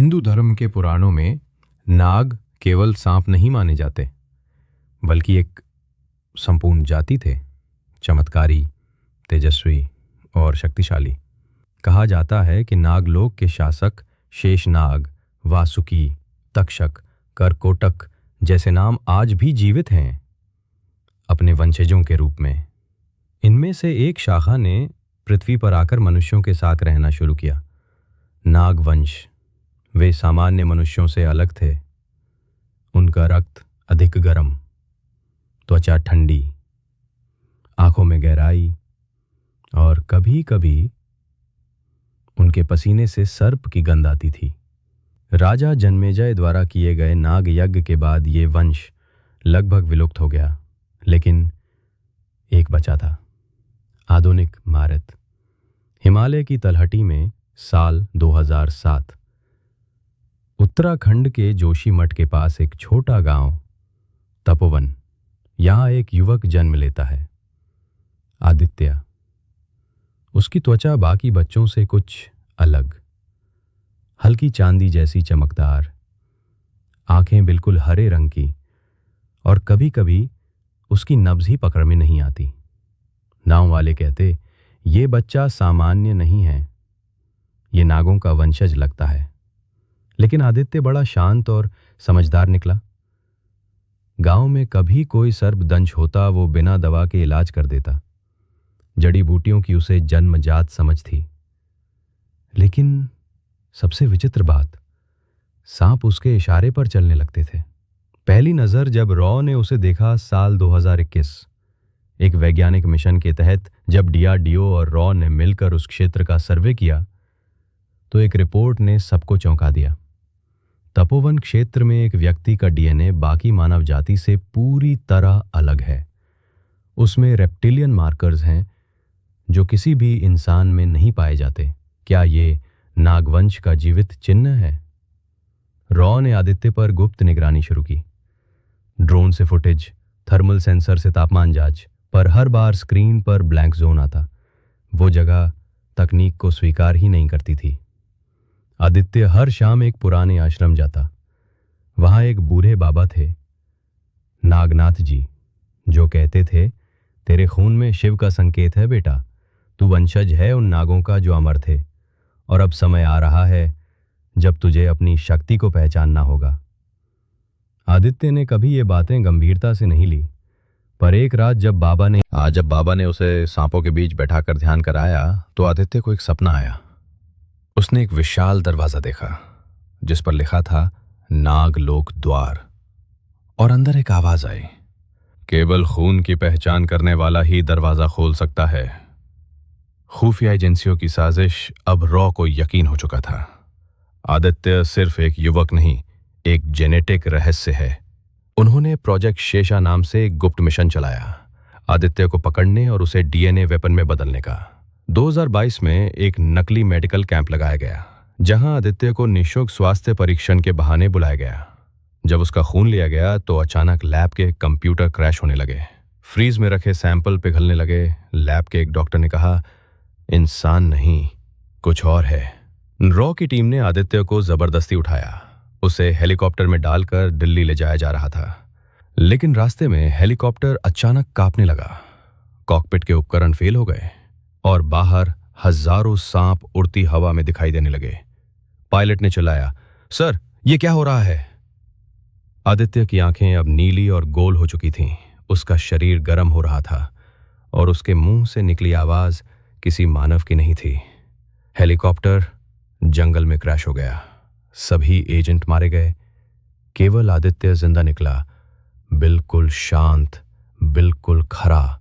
हिंदू धर्म के पुराणों में नाग केवल सांप नहीं माने जाते, बल्कि एक संपूर्ण जाति थे। चमत्कारी, तेजस्वी और शक्तिशाली। कहा जाता है कि नागलोक के शासक शेषनाग, वासुकी, तक्षक, करकोटक जैसे नाम आज भी जीवित हैं, अपने वंशजों के रूप में। इनमें से एक शाखा ने पृथ्वी पर आकर मनुष्यों के साथ रहना शुरू किया। नागवंश। वे सामान्य मनुष्यों से अलग थे। उनका रक्त अधिक गर्म, त्वचा ठंडी, आंखों में गहराई और कभी कभी उनके पसीने से सर्प की गंध आती थी। राजा जन्मेजय द्वारा किए गए नाग यज्ञ के बाद ये वंश लगभग विलुप्त हो गया, लेकिन एक बचा था, आधुनिक मारत। हिमालय की तलहटी में साल 2007 उत्तराखंड के जोशीमठ के पास एक छोटा गांव तपोवन। यहाँ एक युवक जन्म लेता है, आदित्य। उसकी त्वचा बाकी बच्चों से कुछ अलग, हल्की चांदी जैसी चमकदार, आंखें बिल्कुल हरे रंग की, और कभी कभी उसकी नब्ज ही पकड़ में नहीं आती। गांव वाले कहते, ये बच्चा सामान्य नहीं है, ये नागों का वंशज लगता है। लेकिन आदित्य बड़ा शांत और समझदार निकला। गांव में कभी कोई सर्पदंश होता, वो बिना दवा के इलाज कर देता। जड़ी बूटियों की उसे जन्मजात समझ थी। लेकिन सबसे विचित्र बात, सांप उसके इशारे पर चलने लगते थे। पहली नजर जब रॉ ने उसे देखा साल 2021, एक वैज्ञानिक मिशन के तहत जब डीआरडीओ और रॉ ने मिलकर उस क्षेत्र का सर्वे किया, तो एक रिपोर्ट ने सबको चौंका दिया। तपोवन क्षेत्र में एक व्यक्ति का डीएनए बाकी मानव जाति से पूरी तरह अलग है। उसमें रेप्टिलियन मार्कर्स हैं जो किसी भी इंसान में नहीं पाए जाते। क्या ये नागवंश का जीवित चिन्ह है? रॉ ने आदित्य पर गुप्त निगरानी शुरू की। ड्रोन से फुटेज, थर्मल सेंसर से तापमान जांच, पर हर बार स्क्रीन पर ब्लैंक जोन आता। वो जगह तकनीक को स्वीकार ही नहीं करती थी। आदित्य हर शाम एक पुराने आश्रम जाता। वहां एक बूढ़े बाबा थे, नागनाथ जी, जो कहते थे, तेरे खून में शिव का संकेत है बेटा। तू वंशज है उन नागों का जो अमर थे, और अब समय आ रहा है जब तुझे अपनी शक्ति को पहचानना होगा। आदित्य ने कभी ये बातें गंभीरता से नहीं ली, पर एक रात जब बाबा ने उसे सांपों के बीच बैठाकर ध्यान कराया, तो आदित्य को एक सपना आया। उसने एक विशाल दरवाजा देखा जिस पर लिखा था नागलोक द्वार, और अंदर एक आवाज आई, केवल खून की पहचान करने वाला ही दरवाजा खोल सकता है। खुफिया एजेंसियों की साजिश अब रॉ को यकीन हो चुका था। आदित्य सिर्फ एक युवक नहीं, एक जेनेटिक रहस्य है। उन्होंने प्रोजेक्ट शेषा नाम से एक गुप्त मिशन चलाया, आदित्य को पकड़ने और उसे डीएनए वेपन में बदलने का। 2022 में एक नकली मेडिकल कैंप लगाया गया, जहां आदित्य को निःशुल्क स्वास्थ्य परीक्षण के बहाने बुलाया गया। जब उसका खून लिया गया तो अचानक लैब के कंप्यूटर क्रैश होने लगे, फ्रीज में रखे सैंपल पिघलने लगे। लैब के एक डॉक्टर ने कहा, इंसान नहीं, कुछ और है। रॉ की टीम ने आदित्य को जबरदस्ती उठाया, उसे हेलीकॉप्टर में डालकर दिल्ली ले जाया जा रहा था। लेकिन रास्ते में हेलीकॉप्टर अचानक कांपने लगा, कॉकपिट के उपकरण फेल हो गए और बाहर हजारों सांप उड़ती हवा में दिखाई देने लगे। पायलट ने चिल्लाया, सर, ये क्या हो रहा है? आदित्य की आंखें अब नीली और गोल हो चुकी थीं। उसका शरीर गर्म हो रहा था और उसके मुंह से निकली आवाज किसी मानव की नहीं थी। हेलीकॉप्टर जंगल में क्रैश हो गया, सभी एजेंट मारे गए, केवल आदित्य जिंदा निकला, बिल्कुल शांत, बिल्कुल खरा,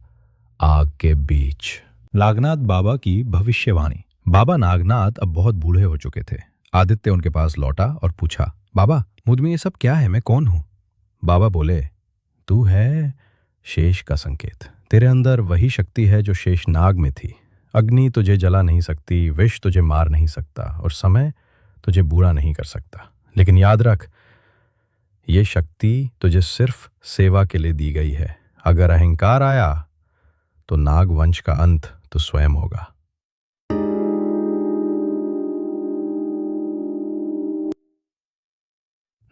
आग के बीच। नागनाथ बाबा की भविष्यवाणी। बाबा नागनाथ अब बहुत बूढ़े हो चुके थे। आदित्य उनके पास लौटा और पूछा, बाबा, मुझ में ये सब क्या है? मैं कौन हूं? बाबा बोले, तू है शेष का संकेत। तेरे अंदर वही शक्ति है जो शेष नाग में थी। अग्नि तुझे जला नहीं सकती, विष तुझे मार नहीं सकता, और समय तुझे बुरा नहीं कर सकता। लेकिन याद रख, ये शक्ति तुझे सिर्फ सेवा के लिए दी गई है। अगर अहंकार आया तो नागवंश का अंत तो स्वयं होगा।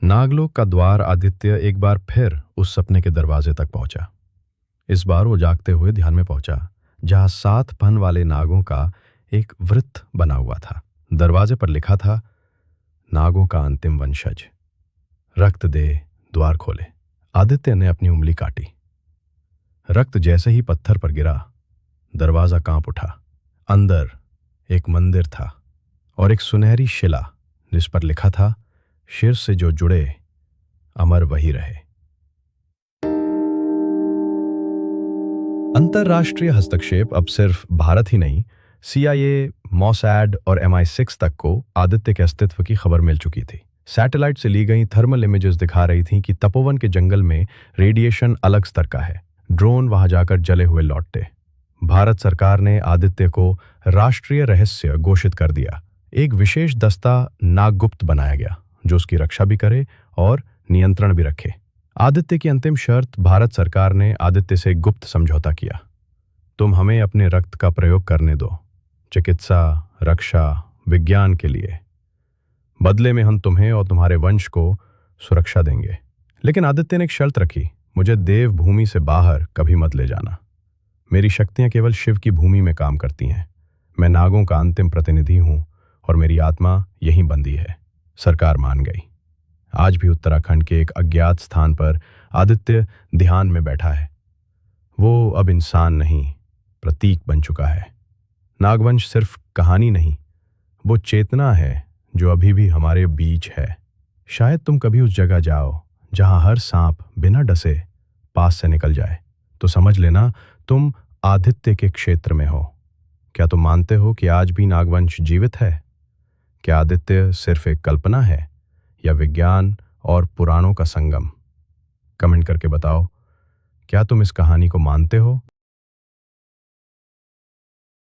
नागलोक का द्वार आदित्य एक बार फिर उस सपने के दरवाजे तक पहुंचा। इस बार वो जागते हुए ध्यान में पहुंचा, जहां 7 फन वाले नागों का एक वृत्त बना हुआ था। दरवाजे पर लिखा था, नागों का अंतिम वंशज, रक्त दे, द्वार खोले। आदित्य ने अपनी उंगली काटी। रक्त जैसे ही पत्थर पर गिरा, दरवाजा कांप उठा। अंदर एक मंदिर था और एक सुनहरी शिला, जिस पर लिखा था, शिर से जो जुड़े अमर वही रहे। अंतर्राष्ट्रीय हस्तक्षेप अब सिर्फ भारत ही नहीं, CIA, मॉसैड और MI6 तक को आदित्य के अस्तित्व की खबर मिल चुकी थी। सैटेलाइट से ली गई थर्मल इमेजेस दिखा रही थीं कि तपोवन के जंगल में रेडिएशन अलग स्तर का है। ड्रोन वहां जाकर जले हुए लौटते। भारत सरकार ने आदित्य को राष्ट्रीय रहस्य घोषित कर दिया। एक विशेष दस्ता नागगुप्त बनाया गया, जो उसकी रक्षा भी करे और नियंत्रण भी रखे। आदित्य की अंतिम शर्त, भारत सरकार ने आदित्य से गुप्त समझौता किया। तुम हमें अपने रक्त का प्रयोग करने दो, चिकित्सा, रक्षा, विज्ञान के लिए। बदले में हम तुम्हें और तुम्हारे वंश को सुरक्षा देंगे। लेकिन आदित्य ने एक शर्त रखी, मुझे देव भूमि से बाहर कभी मत ले जाना। मेरी शक्तियां केवल शिव की भूमि में काम करती हैं। मैं नागों का अंतिम प्रतिनिधि हूं और मेरी आत्मा यहीं बंधी है। सरकार मान गई। आज भी उत्तराखंड के एक अज्ञात स्थान पर आदित्य ध्यान में बैठा है। वो अब इंसान नहीं, प्रतीक बन चुका है। नागवंश सिर्फ कहानी नहीं, वो चेतना है जो अभी भी हमारे बीच है। शायद तुम कभी उस जगह जाओ जहां हर सांप बिना डसे पास से निकल जाए, तो समझ लेना तुम आदित्य के क्षेत्र में हो। क्या तुम मानते हो कि आज भी नागवंश जीवित है? क्या आदित्य सिर्फ एक कल्पना है या विज्ञान और पुराणों का संगम? कमेंट करके बताओ, क्या तुम इस कहानी को मानते हो